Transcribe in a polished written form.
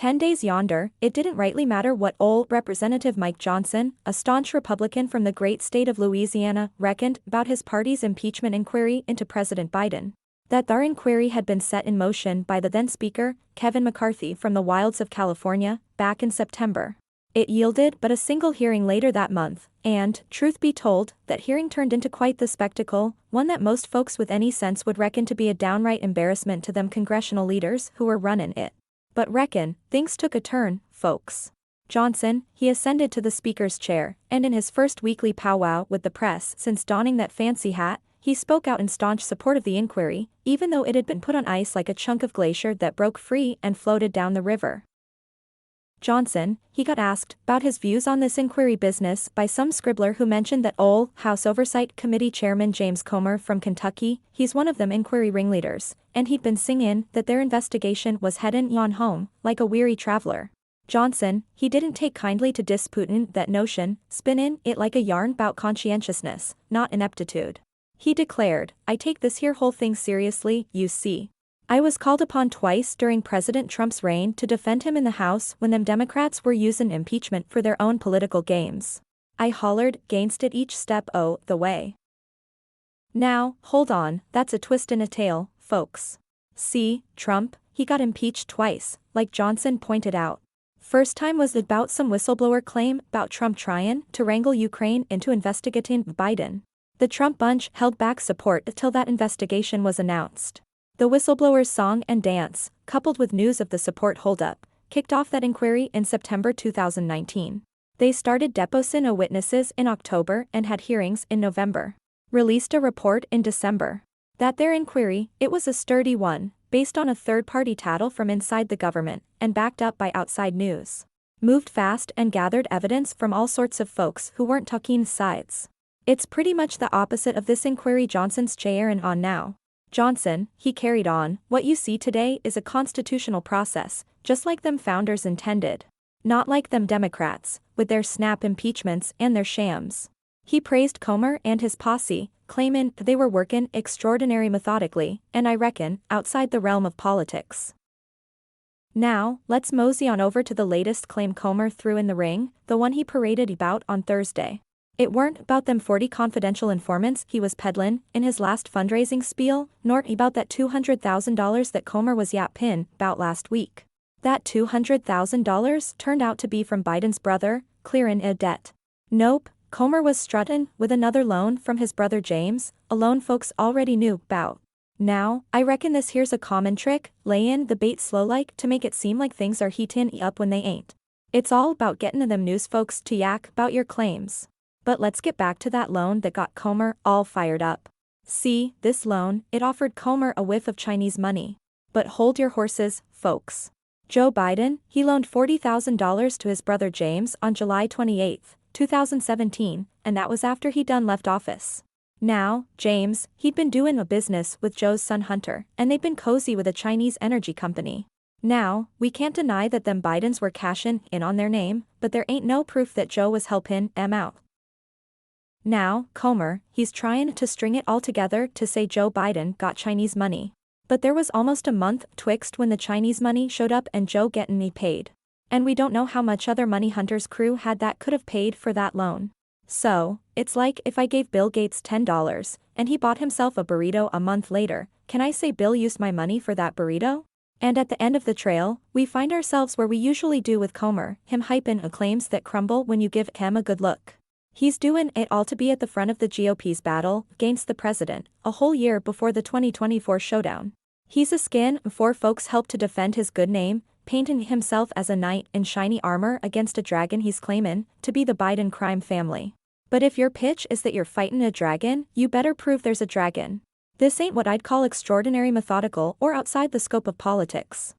10 days yonder, it didn't rightly matter what old Representative Mike Johnson, a staunch Republican from the great state of Louisiana, reckoned about his party's impeachment inquiry into President Biden. That their inquiry had been set in motion by the then Speaker, Kevin McCarthy from the wilds of California, back in September. It yielded but a single hearing later that month, and, truth be told, that hearing turned into quite the spectacle, one that most folks with any sense would reckon to be a downright embarrassment to them congressional leaders who were running it. But reckon, things took a turn, folks. Johnson, he ascended to the Speaker's chair, and in his first weekly powwow with the press since donning that fancy hat, he spoke out in staunch support of the inquiry, even though it had been put on ice like a chunk of glacier that broke free and floated down the river. Johnson, he got asked about his views on this inquiry business by some scribbler who mentioned that old House Oversight Committee Chairman James Comer from Kentucky, he's one of them inquiry ringleaders, and he'd been singing that their investigation was headin' on home, like a weary traveler. Johnson, he didn't take kindly to disputin' that notion, spinnin' it like a yarn 'bout conscientiousness, not ineptitude. He declared, "I take this here whole thing seriously, you see. I was called upon twice during President Trump's reign to defend him in the House when them Democrats were usin' impeachment for their own political games. I hollered 'gainst it each step o' the way. Now, hold on, that's a twist in a tale, folks. See, Trump, he got impeached twice, like Johnson pointed out. First time was about some whistleblower claim about Trump tryin' to wrangle Ukraine into investigating Biden. The Trump bunch held back support until that investigation was announced. The whistleblower's song and dance, coupled with news of the support holdup, kicked off that inquiry in September 2019. They started deposing witnesses in October and had hearings in November. Released a report in December. That their inquiry, it was a sturdy one, based on a third-party tattle from inside the government, and backed up by outside news. Moved fast and gathered evidence from all sorts of folks who weren't talking sides. It's pretty much the opposite of this inquiry Johnson's chairin' on now. Johnson, he carried on, what you see today is a constitutional process, just like them founders intended. Not like them Democrats, with their snap impeachments and their shams. He praised Comer and his posse, claiming they were working extraordinary methodically, and I reckon, outside the realm of politics. Now, let's mosey on over to the latest claim Comer threw in the ring, the one he paraded about on Thursday. It weren't about them 40 confidential informants he was peddlin' in his last fundraising spiel, nor about that $200,000 that Comer was yappin' about last week. That $200,000 turned out to be from Biden's brother, clearin' a debt. Nope, Comer was struttin' with another loan from his brother James, a loan folks already knew 'bout. Now, I reckon this here's a common trick, layin' the bait slow-like to make it seem like things are heatin' up when they ain't. It's all about gettin' them news folks to yak 'bout your claims. But let's get back to that loan that got Comer all fired up. See, this loan, it offered Comer a whiff of Chinese money. But hold your horses, folks. Joe Biden, he loaned $40,000 to his brother James on July 28, 2017, and that was after he done left office. Now, James, he'd been doing a business with Joe's son Hunter, and they'd been cozy with a Chinese energy company. Now, we can't deny that them Bidens were cashin' in on their name, but there ain't no proof that Joe was helpin' them out. Now, Comer, he's tryin' to string it all together to say Joe Biden got Chinese money. But there was almost a month twixt when the Chinese money showed up and Joe gettin' me paid. And we don't know how much other money Hunter's crew had that could have paid for that loan. So, it's like if I gave Bill Gates $10, and he bought himself a burrito a month later, can I say Bill used my money for that burrito? And at the end of the trail, we find ourselves where we usually do with Comer, him hypin' claims that crumble when you give him a good look. He's doing it all to be at the front of the GOP's battle against the president, a whole year before the 2024 showdown. He's a skin before folks help to defend his good name, painting himself as a knight in shiny armor against a dragon he's claimin' to be the Biden crime family. But if your pitch is that you're fightin' a dragon, you better prove there's a dragon. This ain't what I'd call extraordinary methodical or outside the scope of politics.